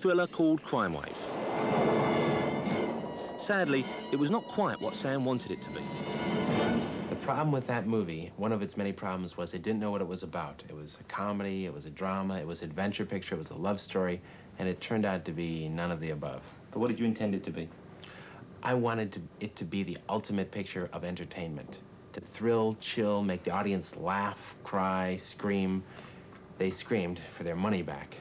thriller called Crime Wave. Sadly, it was not quite what Sam wanted it to be. The problem with that movie, one of its many problems, was it didn't know what it was about. It was a comedy, it was a drama, it was an adventure picture, it was a love story, and it turned out to be none of the above. But what did you intend it to be? I wanted it to be the ultimate picture of entertainment. To thrill, chill, make the audience laugh, cry, scream. They screamed for their money back.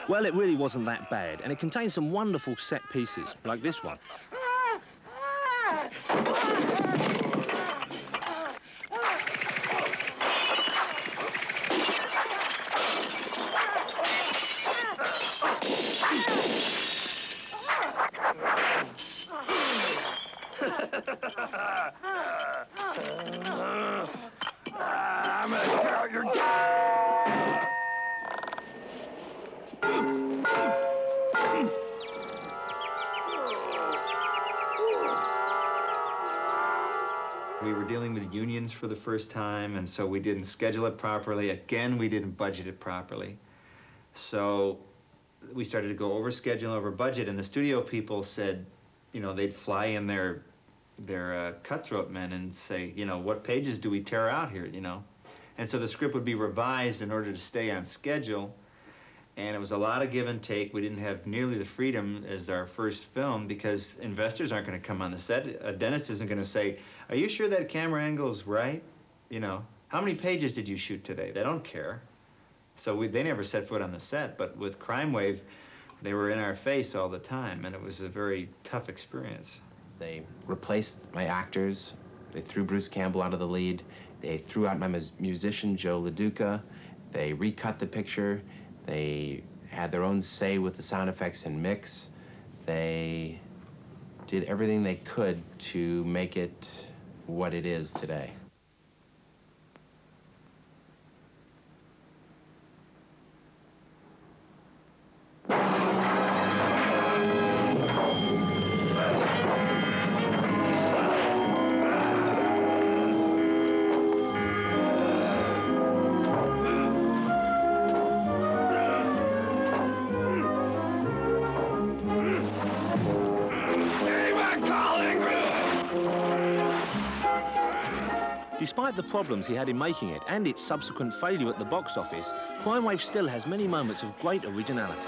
Well, it really wasn't that bad, and it contained some wonderful set pieces, like this one. I'm gonna tear out your We were dealing with unions for the first time, and so we didn't schedule it properly. Again, we didn't budget it properly. So we started to go over schedule, over budget, and the studio people said, you know, they'd fly in their cutthroat men and say, you know, what pages do we tear out here, you know? And so the script would be revised in order to stay on schedule, and it was a lot of give and take. We didn't have nearly the freedom as our first film because investors aren't going to come on the set. A dentist isn't going to say, are you sure that camera angle's right? You know, how many pages did you shoot today? They don't care. So they never set foot on the set, but with Crime Wave, they were in our face all the time, and it was a very tough experience. They replaced my actors. They threw Bruce Campbell out of the lead. They threw out my musician, Joe LaDuca. They recut the picture. They had their own say with the sound effects and mix. They did everything they could to make it what it is today. Despite the problems he had in making it and its subsequent failure at the box office, Crime Wave still has many moments of great originality.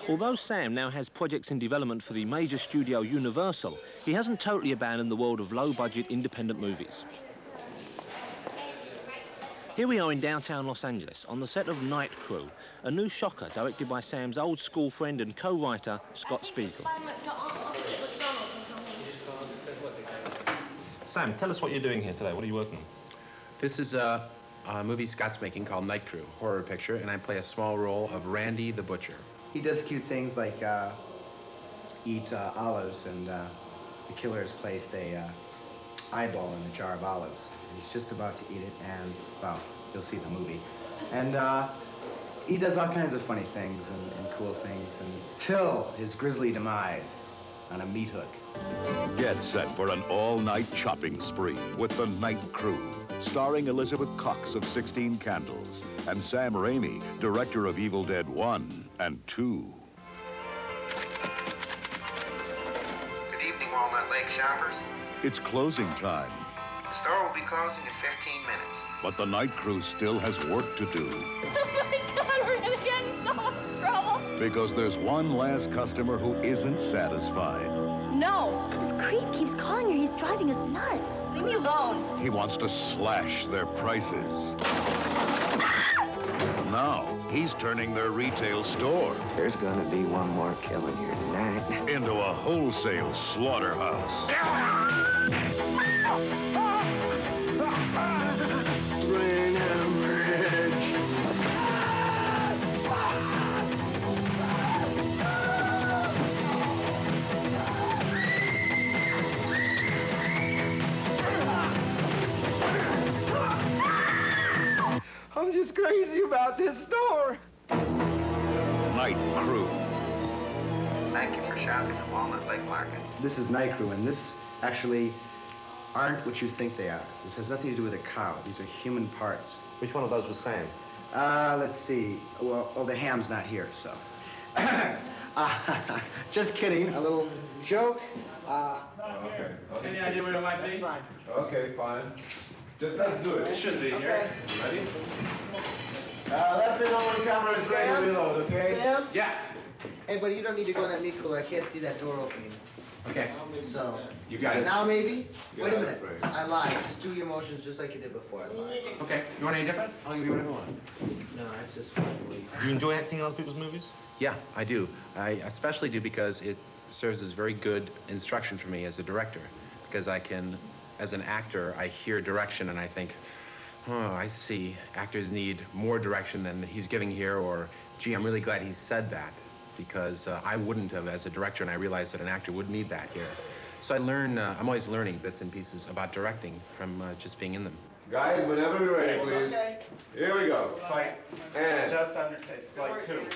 Although Sam now has projects in development for the major studio Universal, he hasn't totally abandoned the world of low-budget independent movies. Here we are in downtown Los Angeles, on the set of Night Crew, a new shocker directed by Sam's old school friend and co-writer, Scott Spiegel. Sam, tell us what you're doing here today. What are you working on? This is a movie Scott's making called Night Crew, horror picture, and I play a small role of Randy the Butcher. He does cute things like eat olives, and the killer's placed a eyeball in the jar of olives. He's just about to eat it, and, well, you'll see the movie. And he does all kinds of funny things and cool things until his grisly demise on a meat hook. Get set for an all-night chopping spree with The Night Crew, starring Elizabeth Cox of 16 Candles and Sam Raimi, director of Evil Dead 1 and 2. Good evening, Walnut Lake shoppers. It's closing time, The store will be closing in 15 minutes. but The Night Crew still has work to do. Oh my God, we're gonna get in so much trouble. Because there's one last customer who isn't satisfied. No. This creep keeps calling her. He's driving us nuts. Leave me alone. He wants to slash their prices. Now, he's turning their retail store There's gonna be one more killing here tonight. into a wholesale slaughterhouse. I'm just crazy about this store. Night Crew. Thank you for shopping at Walnut Lake Market. This is Night Crew, and this actually aren't what you think they are. This has nothing to do with a cow. These are human parts. Which one of those was Sam? Let's see. Well, the ham's not here, so. Just kidding. A little joke. Any idea where it might be? Fine. Okay, fine. Just let's do it. It should be here. Ready? Let me know when the camera is ready to reload, okay? Sam? Yeah. Hey, buddy, you don't need to go in that meat cooler. I can't see that door opening. Okay. So. You got it. Now maybe? You Wait a got it, minute. Frank. I lied. Just do your motions just like you did before. I lied. Okay. You want any different? I'll give you whatever you want. No, it's just fine. Do you enjoy acting in other people's movies? Yeah, I do. I especially do because it serves as very good instruction for me as a director. Because I can, as an actor, I hear direction and I think, oh, I see. Actors need more direction than he's giving here, or, gee, I'm really glad he said that. Because I wouldn't have as a director, and I realized that an actor would need that here. So I learn, I'm always learning bits and pieces about directing from just being in them. Guys, whenever you're ready, please. Okay. Here we go. It's like And just under. It's like two.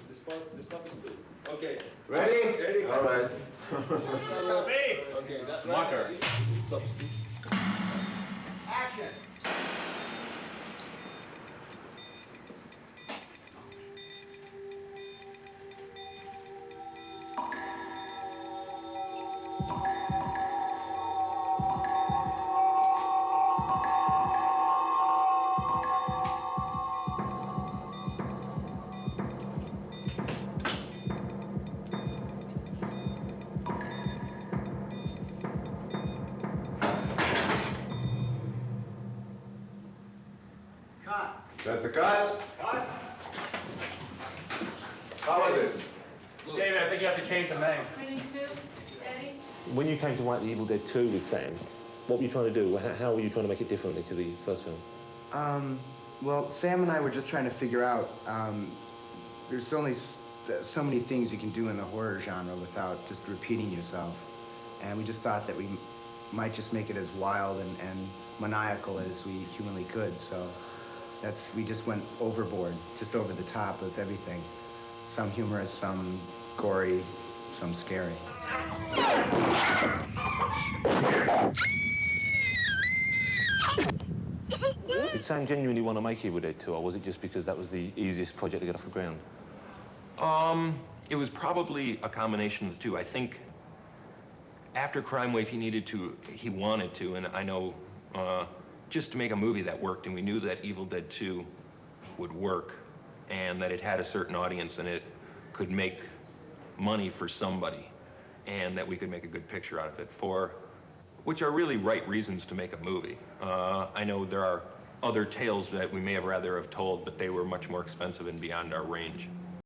This stuff is two. Okay. ready? All right. Speed. Okay. Marker. Action. That's a cut. How was it? David, I think you have to change the name. When you came to write The Evil Dead 2 with Sam, what were you trying to do? How were you trying to make it differently to the first film? Well, Sam and I were just trying to figure out, there's only so many things you can do in the horror genre without just repeating yourself. And we just thought that we might just make it as wild and maniacal as we humanly could. So we just went overboard, just over the top with everything. Some humorous, some gory, some scary. Did Sam genuinely want to make Evil Dead 2, or was it just because that was the easiest project to get off the ground? It was probably a combination of the two. I think after Crime Wave, he wanted to, and I know just to make a movie that worked, and we knew that Evil Dead 2 would work, and that it had a certain audience, and it could make money for somebody, and that we could make a good picture out of it, which are really right reasons to make a movie. I know there are other tales that we may have rather have told, but they were much more expensive and beyond our range.